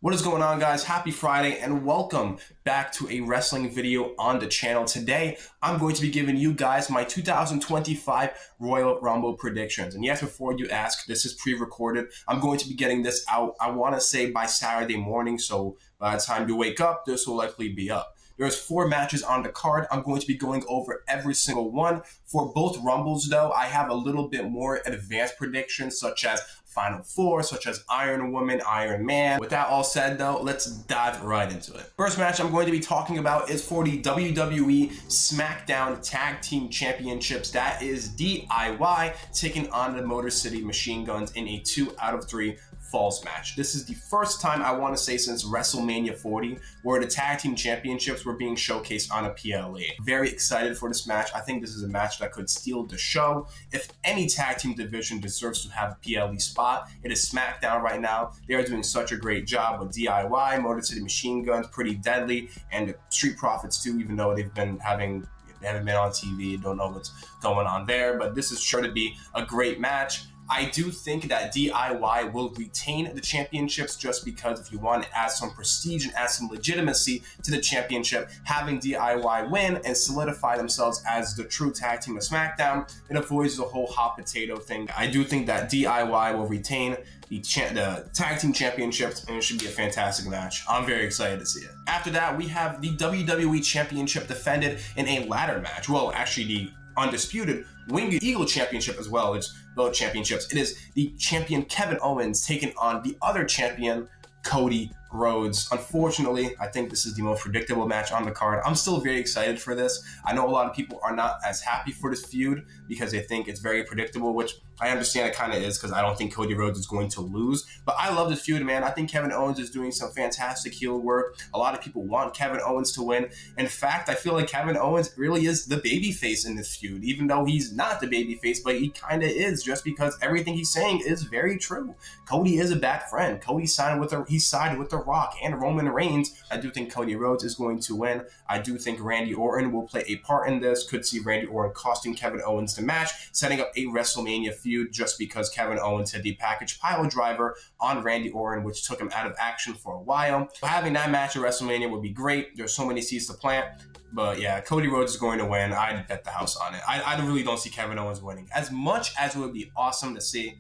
What is going on, guys? Happy Friday and welcome back to a wrestling video on the channel. Today, I'm going to be giving you guys my 2025 Royal Rumble predictions. And yes, before you ask, this is pre-recorded. I'm going to be getting this out, I want to say by Saturday morning. So by the time you wake up, this will likely be up. There's 4 matches on the card. I'm going to be going over every single one. For both Rumbles, though, I have a little bit more advanced predictions, such as Final Four, such as Iron Woman, Iron Man. With that all said, though, let's dive right into it. First match I'm going to be talking about is for the WWE SmackDown Tag Team Championships. That is DIY taking on the Motor City Machine Guns in a 2 out of 3 falls match. This is the first time, I want to say, since WrestleMania 40 where the tag team championships were being showcased on a PLE. Very excited for this match. I think this is a match that could steal the show. If any tag team division deserves to have a PLE spot, it is SmackDown right now. They are doing such a great job with DIY, Motor City Machine Guns, Pretty Deadly, and the Street Profits too, even though they haven't been on TV, don't know what's going on there, but this is sure to be a great match. I do think that DIY will retain the championships just because if you want to add some prestige and add some legitimacy to the championship, having DIY win and solidify themselves as the true tag team of SmackDown, it avoids the whole hot potato thing. I do think that DIY will retain the tag team championships, and it should be a fantastic match. I'm very excited to see it. After that, we have the WWE Championship defended in a ladder match. Well, actually, the undisputed Winged Eagle Championship as well. It's both championships. It is the champion Kevin Owens taking on the other champion Cody Rhodes. Unfortunately, I think this is the most predictable match on the card. I'm still very excited for this. I know a lot of people are not as happy for this feud because they think it's very predictable, which I understand it kind of is because I don't think Cody Rhodes is going to lose. But I love this feud, man. I think Kevin Owens is doing some fantastic heel work. A lot of people want Kevin Owens to win. In fact, I feel like Kevin Owens really is the babyface in this feud, even though he's not the babyface, but he kind of is just because everything he's saying is very true. Cody is a bad friend. Cody sided with the Rock and Roman Reigns. I do think Cody Rhodes is going to win. I do think Randy Orton will play a part in this. Could see Randy Orton costing Kevin Owens the match, setting up a WrestleMania feud just because Kevin Owens had the package pile driver on Randy Orton, which took him out of action for a while. So having that match at WrestleMania would be great. There's so many seeds to plant. But yeah, Cody Rhodes is going to win. I'd bet the house on it. I really don't see Kevin Owens winning. As much as it would be awesome to see,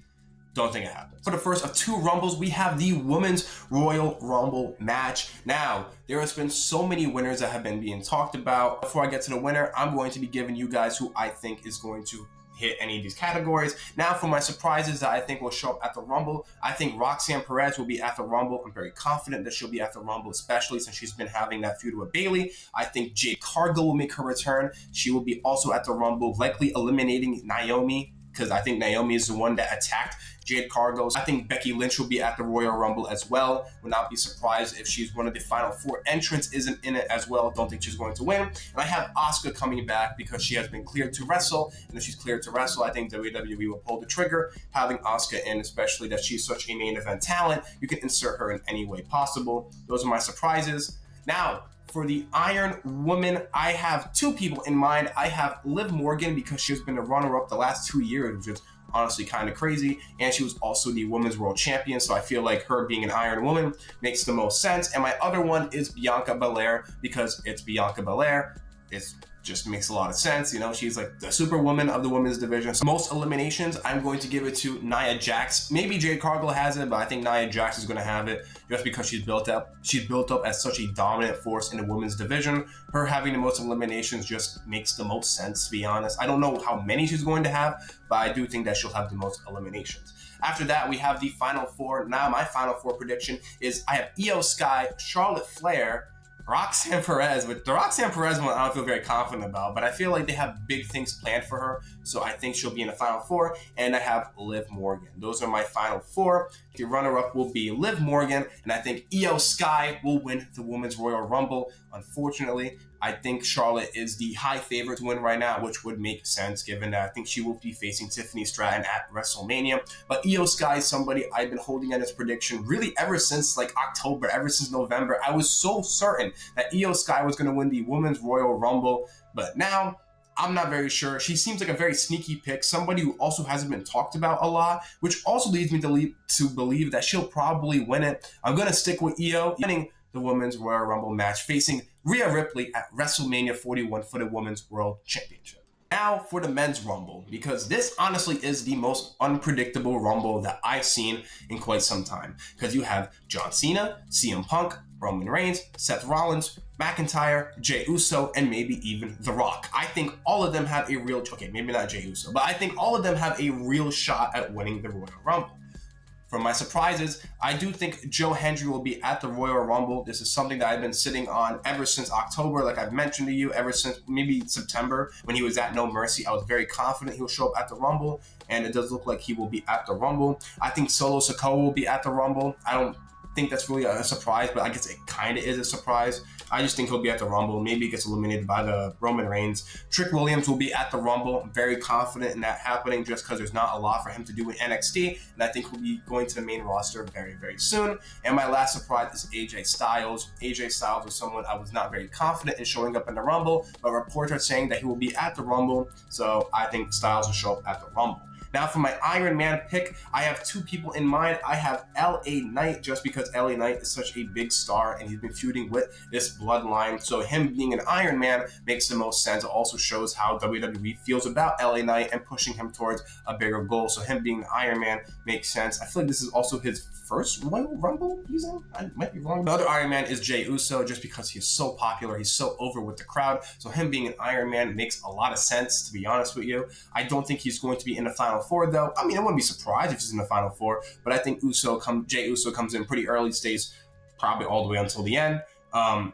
don't think it happens. For the first of 2 Rumbles, we have the Women's Royal Rumble match. Now, there has been so many winners that have been being talked about. Before I get to the winner, I'm going to be giving you guys who I think is going to hit any of these categories. Now, for my surprises that I think will show up at the Rumble, I think Roxanne Perez will be at the Rumble. I'm very confident that she'll be at the Rumble, especially since she's been having that feud with Bayley. I think Jade Cargill will make her return. She will be also at the Rumble, likely eliminating Naomi, because I think Naomi is the one that attacked Jade Cargill. I think Becky Lynch will be at the Royal Rumble as well. Would not be surprised if she's one of the final 4 entrants isn't in it as well. Don't think she's going to win. And I have Asuka coming back because she has been cleared to wrestle. And if she's cleared to wrestle, I think WWE will pull the trigger, having Asuka in, especially that she's such a main event talent. You can insert her in any way possible. Those are my surprises. Now, for the Iron Woman, I have 2 people in mind. I have Liv Morgan because she's been a runner-up the last 2 years, which is honestly kind of crazy, and she was also the Women's World Champion, so I feel like her being an Iron Woman makes the most sense. And my other one is Bianca Belair because it's Bianca Belair. It just makes a lot of sense. You know, she's like the superwoman of the women's division. So most eliminations, I'm going to give it to Nia Jax. Maybe Jade Cargill has it, but I think Nia Jax is going to have it just because she's built up as such a dominant force in the women's division. Her having the most eliminations just makes the most sense, to be honest. I don't know how many she's going to have, but I do think that she'll have the most eliminations. After that, we have the final 4. Now, my final 4 prediction is I have Io Sky, Charlotte Flair, Roxanne Perez. With the Roxanne Perez one, I don't feel very confident about, but I feel like they have big things planned for her, so I think she'll be in the final 4, and I have Liv Morgan. Those are my final 4. The runner-up will be Liv Morgan, and I think Io Sky will win the Women's Royal Rumble. Unfortunately, I think Charlotte is the high favorite to win right now, which would make sense given that I think she will be facing Tiffany Stratton at WrestleMania. But Io Sky is somebody I've been holding at this prediction really ever since like October, ever since November. I was so certain that Io Sky was going to win the Women's Royal Rumble, but now I'm not very sure. She seems like a very sneaky pick, somebody who also hasn't been talked about a lot, which also leads me to believe that she'll probably win it. I'm going to stick with Io winning the Women's Royal Rumble match, facing Rhea Ripley at WrestleMania 41 for the Women's World Championship. Now for the Men's Rumble, because this honestly is the most unpredictable Rumble that I've seen in quite some time. Because you have John Cena, CM Punk, Roman Reigns, Seth Rollins, McIntyre, Jey Uso, and maybe even The Rock. I think all of them have a real, okay, maybe not Jey Uso, but I think all of them have a real shot at winning the Royal Rumble. For my surprises, I do think Joe Hendry will be at the Royal Rumble. This is something that I've been sitting on ever since October, like I've mentioned to you, ever since maybe September when he was at No Mercy. I was very confident he'll show up at the Rumble, and it does look like he will be at the Rumble. I think Solo Sikoa will be at the Rumble. I don't think that's really a surprise, but I guess it kind of is a surprise. I just think he'll be at the Rumble. Maybe he gets eliminated by the Roman Reigns. Trick Williams will be at the Rumble. I'm very confident in that happening just because there's not a lot for him to do in NXT, and I think he'll be going to the main roster very, very soon. And my last surprise is AJ Styles. AJ Styles was someone I was not very confident in showing up in the Rumble, but reports are saying that he will be at the Rumble, so I think Styles will show up at the Rumble. Now for my Iron Man pick, I have two people in mind. I have LA Knight, just because LA Knight is such a big star and he's been feuding with this bloodline. So him being an Iron Man makes the most sense. It also shows how WWE feels about LA Knight and pushing him towards a bigger goal. So him being an Iron Man makes sense. I feel like this is also his first Royal Rumble he's in. I might be wrong. The other Iron Man is Jey Uso, just because he's so popular. He's so over with the crowd. So him being an Iron Man makes a lot of sense, to be honest with you. I don't think he's going to be in the Final Four, though. I mean, I wouldn't be surprised if he's in the Final Four, but I think Jey Uso comes in pretty early, stays probably all the way until the end.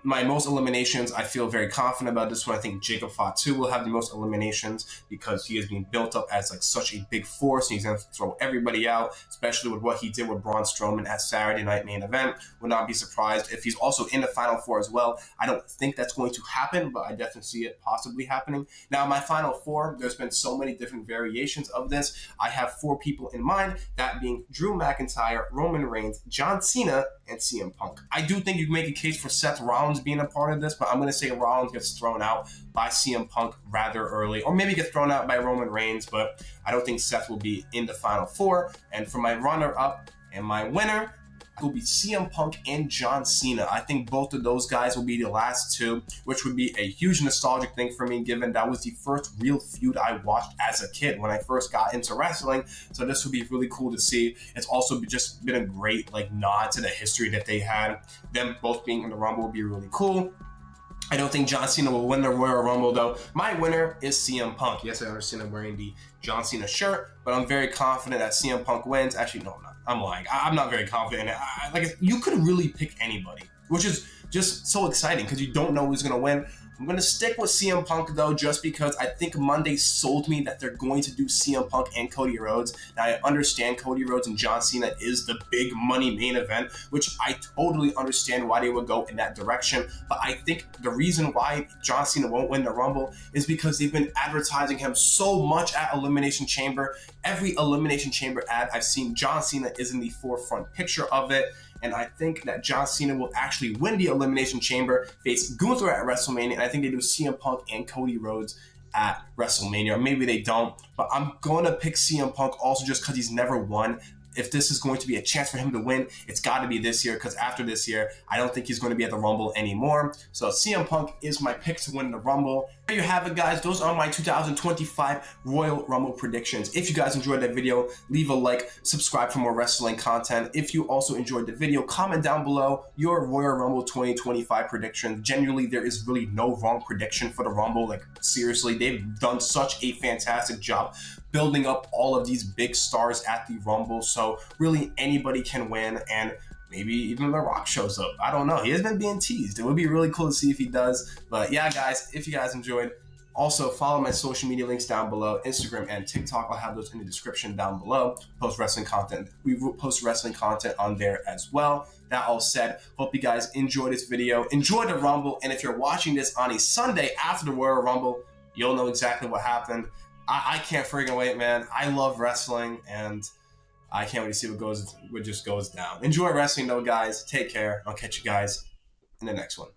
My most eliminations, I feel very confident about this one. I think Jacob Fatu will have the most eliminations because he is being built up as like such a big force, and he's going to throw everybody out, especially with what he did with Braun Strowman at Saturday Night Main Event. Would not be surprised if he's also in the Final Four as well. I don't think that's going to happen, but I definitely see it possibly happening. Now, my Final Four, there's been so many different variations of this. I have four people in mind, that being Drew McIntyre, Roman Reigns, John Cena, and CM Punk. I do think you can make a case for Seth Rollins being a part of this, but I'm going to say Rollins gets thrown out by CM Punk rather early, or maybe gets thrown out by Roman Reigns, but I don't think Seth will be in the Final Four. And for my runner-up and my winner, will be CM Punk and John Cena. I think both of those guys will be the last two, which would be a huge nostalgic thing for me, given that was the first real feud I watched as a kid when I first got into wrestling. So this would be really cool to see. It's also just been a great nod to the history that they had. Them both being in the Rumble would be really cool. I don't think John Cena will win the Royal Rumble, though. My winner is CM Punk. Yes, I understand I'm wearing the John Cena shirt, but I'm very confident that CM Punk wins. Actually, no, I'm not. I'm lying. I'm not very confident in it. You could really pick anybody, which is just so exciting because you don't know who's going to win. I'm going to stick with CM Punk, though, just because I think Monday sold me that they're going to do CM Punk and Cody Rhodes. Now, I understand Cody Rhodes and John Cena is the big money main event, which I totally understand why they would go in that direction. But I think the reason why John Cena won't win the Rumble is because they've been advertising him so much at Elimination Chamber. Every Elimination Chamber ad I've seen, John Cena is in the forefront picture of it. And I think that John Cena will actually win the Elimination Chamber, face Gunther at WrestleMania, and I think they do CM Punk and Cody Rhodes at WrestleMania. Or maybe they don't, but I'm going to pick CM Punk also just because he's never won. If this is going to be a chance for him to win, it's got to be this year, because after this year, I don't think he's going to be at the Rumble anymore. So CM Punk is my pick to win the Rumble. There you have it, guys. Those are my 2025 Royal Rumble predictions. If you guys enjoyed that video, leave a like, subscribe for more wrestling content. If you also enjoyed the video, comment down below your Royal Rumble 2025 predictions. Genuinely, there is really no wrong prediction for the Rumble. Seriously, they've done such a fantastic job building up all of these big stars at the Rumble. So really anybody can win, and maybe even The Rock shows up. I don't know. He has been being teased. It would be really cool to see if he does. But yeah, guys, if you guys enjoyed, also follow my social media links down below, Instagram and TikTok. I'll have those in the description down below. Post wrestling content. We post wrestling content on there as well. That all said, hope you guys enjoyed this video. Enjoy the Rumble. And if you're watching this on a Sunday after the Royal Rumble, you'll know exactly what happened. I can't freaking wait, man. I love wrestling, and I can't wait to see what just goes down. Enjoy wrestling, though, guys. Take care. I'll catch you guys in the next one.